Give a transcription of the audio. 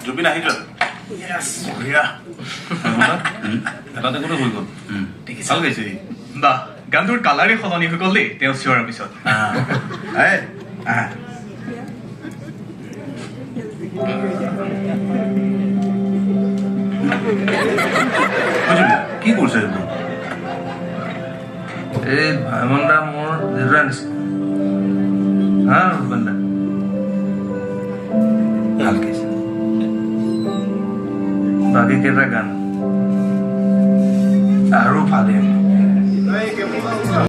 Zubeen ahi jal. Yes, bhaiya. Eta te kono hoi gol. Sal gaise. Ba, gandur kalari kholoni hoi gol de, teo sure episode. Hey. কি করছে তো এই ভাইমনটা মোৰ difference হা বন্ধা ভালকে বাকি কেইটা গান আৰু ফালিম